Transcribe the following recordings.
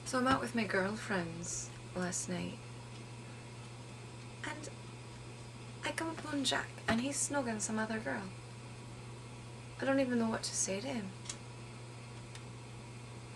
So I'm out with my girlfriends last night, and I come upon Jack, and he's snogging some other girl. I don't even know what to say to him.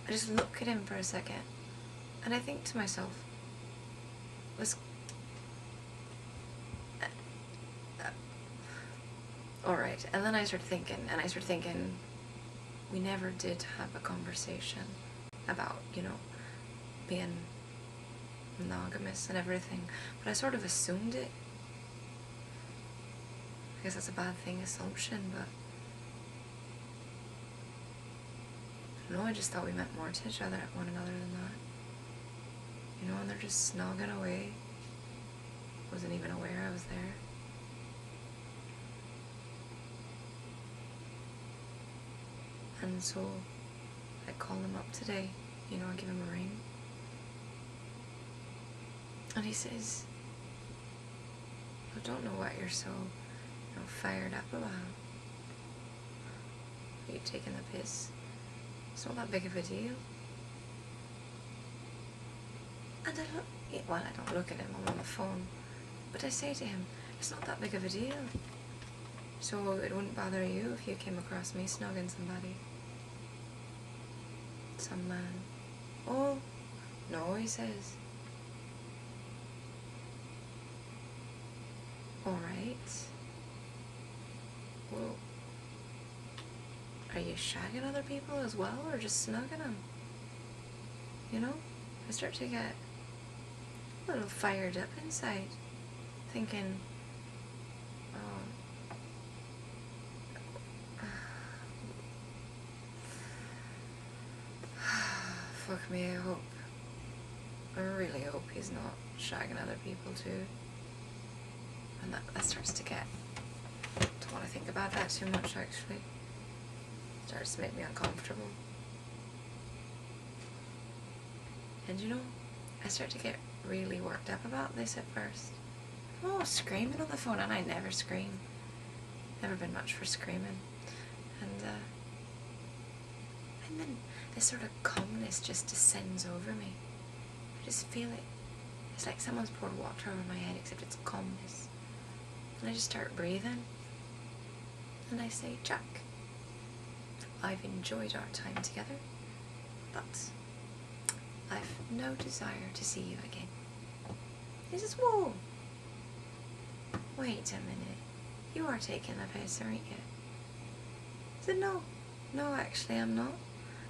I just look at him for a second, and I think to myself, this... Alright, and then I start thinking, we never did have a conversation about, you know, being monogamous and everything, but I sort of assumed it. I guess that's a bad thing, assumption, but I don't know, I just thought we meant more to each other, one another than that. You know, and they're just snogging away. Wasn't even aware I was there. And so I call him up today, you know, I give him a ring. And he says, I don't know what you're so, you know, fired up about. Are you taking the piss? It's not that big of a deal. And I look, well, I don't look at him, I'm on the phone, but I say to him, it's not that big of a deal. So it wouldn't bother you if you came across me snogging somebody. Some man. Oh, no, he says. Alright. Well, are you shagging other people as well, or just snugging them? You know? I start to get a little fired up inside, thinking, fuck me, I really hope he's not shagging other people too. And that starts to get, don't want to think about that too much actually. It starts to make me uncomfortable. And you know, I start to get really worked up about this at first. Oh, screaming on the phone, and I never scream. Never been much for screaming. And then this sort of calmness just descends over me. I just feel it. It's like someone's poured water over my head, except it's calmness. And I just start breathing. And I say, Jack, I've enjoyed our time together, but I've no desire to see you again. He says, whoa, wait a minute, you are taking the piss, aren't you? I said, no, actually I'm not,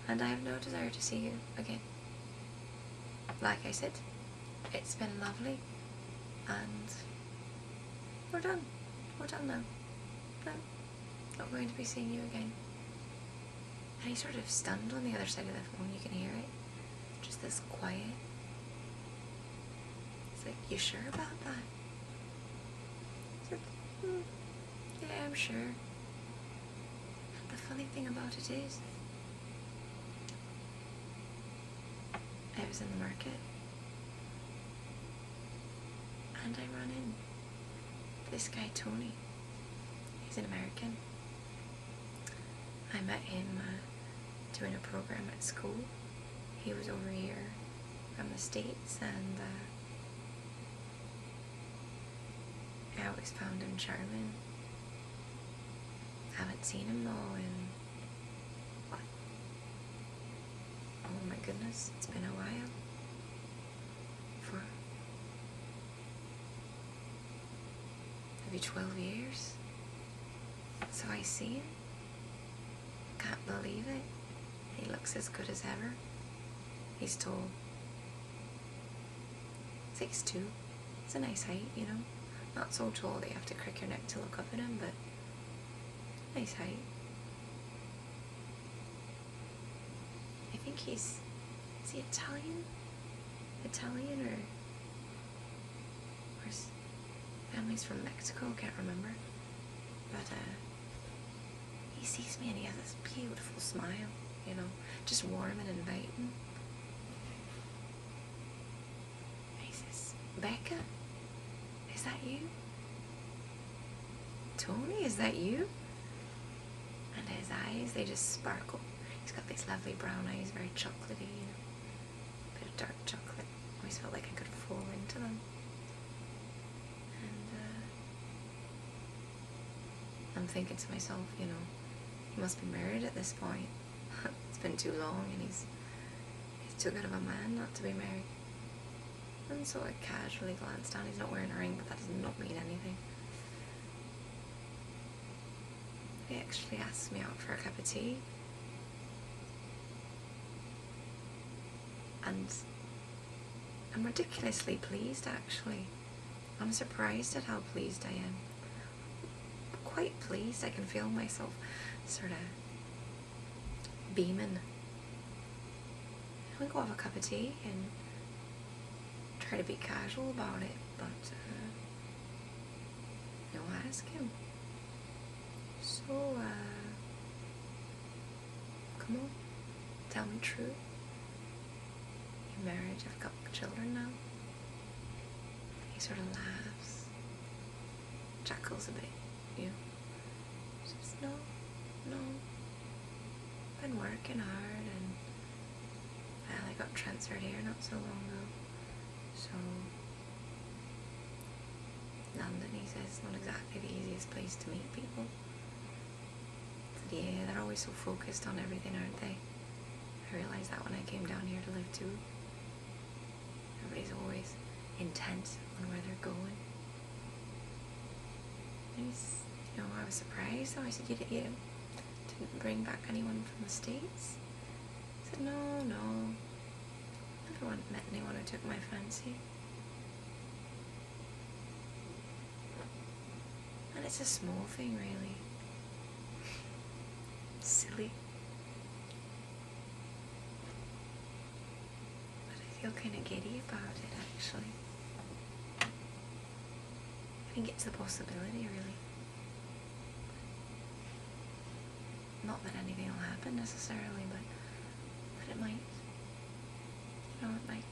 and I have no desire to see you again. Like I said, it's been lovely, and we're done now. No, not going to be seeing you again. And he's sort of stunned on the other side of the phone, you can hear it. Just this quiet. It's like, you sure about that? I said, yeah, I'm sure. And the funny thing about it is, I was in the market, and I run in this guy Tony. He's an American. I met him doing a program at school. He was over here from the States, and I always found him charming. Haven't seen him though in, what? Oh my goodness, it's been a while. For maybe 12 years. So I see him. Can't believe it. He looks as good as ever. He's tall. 6'2". It's a nice height, you know. Not so tall that you have to crick your neck to look up at him, but nice height. I think is he Italian? Italian or his family's from Mexico, can't remember. But he sees me and he has this beautiful smile, you know, just warm and inviting. He says, Becca, is that you? Tony, is that you? And his eyes, they just sparkle. He's got these lovely brown eyes, very chocolatey, you know, bit of I'm thinking to myself, you know, he must be married at this point. It's been too long, and he's too good of a man not to be married. And so I casually glanced down. He's not wearing a ring, but that does not mean anything. He actually asked me out for a cup of tea. And I'm ridiculously pleased, actually. I'm surprised at how pleased I am. Quite pleased. I can feel myself sort of beaming. We go have a cup of tea and try to be casual about it, but you know, ask him. So, come on, tell me true. You're married, you have a couple of children now. He sort of laughs, chuckles a bit, you know. Says, no, been working hard, and well, I got transferred here not so long ago. So, London, he says, not exactly the easiest place to meet people. But yeah, they're always so focused on everything, aren't they? I realised that when I came down here to live too. Everybody's always intent on where they're going. And he's, you know, I was surprised, so I said, you didn't bring back anyone from the States? He said, no, never met anyone who took my fancy. And it's a small thing, really. Silly. But I feel kind of giddy about it, actually. I think it's a possibility, really. Not that anything will happen necessarily, but it might. You know, it might.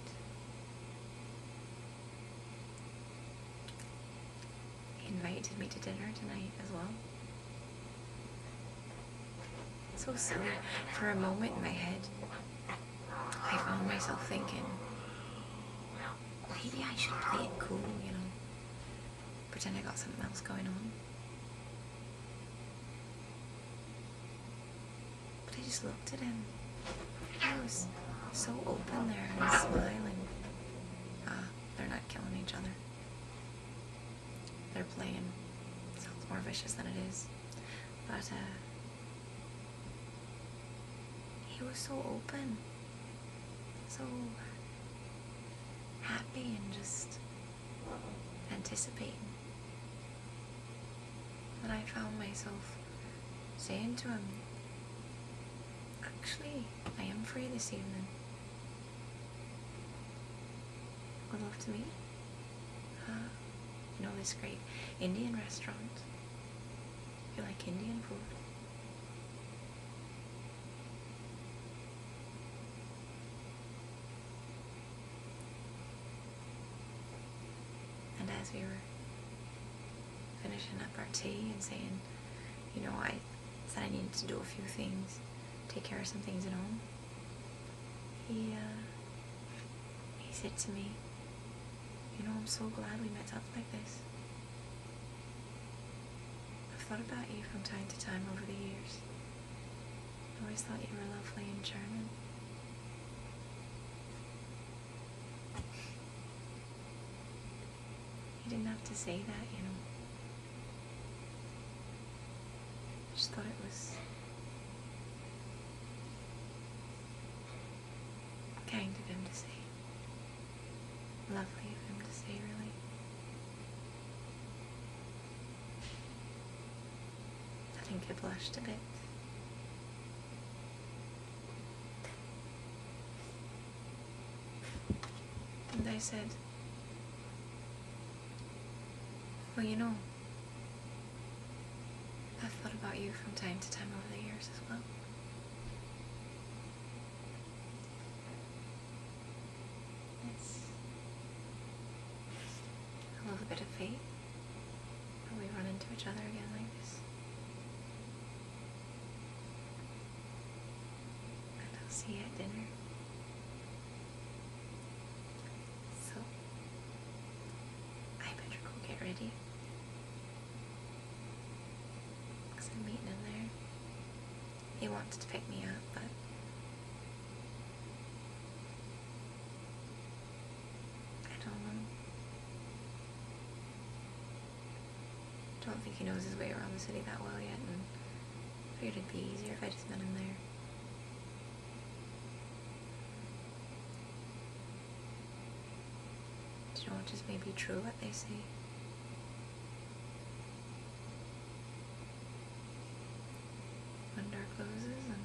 He invited me to dinner tonight as well. So silly. For a moment in my head, I found myself thinking, maybe I should play it cool, you know. Pretend I got something else going on. But I just looked at him. He was so open there and smiling. They're not killing each other. They're playing. It sounds more vicious than it is. But, he was so open. So happy and just anticipating. That I found myself saying to him, actually, I am free this evening. Would love to meet. You know this great Indian restaurant? You like Indian food? And as we were finishing up our tea and saying, you know, I said I needed to do a few things, take care of some things at home, he said to me, you know, I'm so glad we met up like this. I've thought about you from time to time over the years. I always thought you were lovely and charming. He didn't have to say that, you know. I just thought it was kind of him to say. Lovely of him to say, really. I think I blushed a bit. And I said, well, you know, I've thought about you from time to time over the years as well. I love a bit of fate. When we run into each other again like this. And I'll see you at dinner. So, I better go get ready. them meeting in there. He wanted to pick me up, but I don't know. Don't think he knows his way around the city that well yet, and figured it'd be easier if I just met him there. Do you know, it just may be true what they say. When door closes and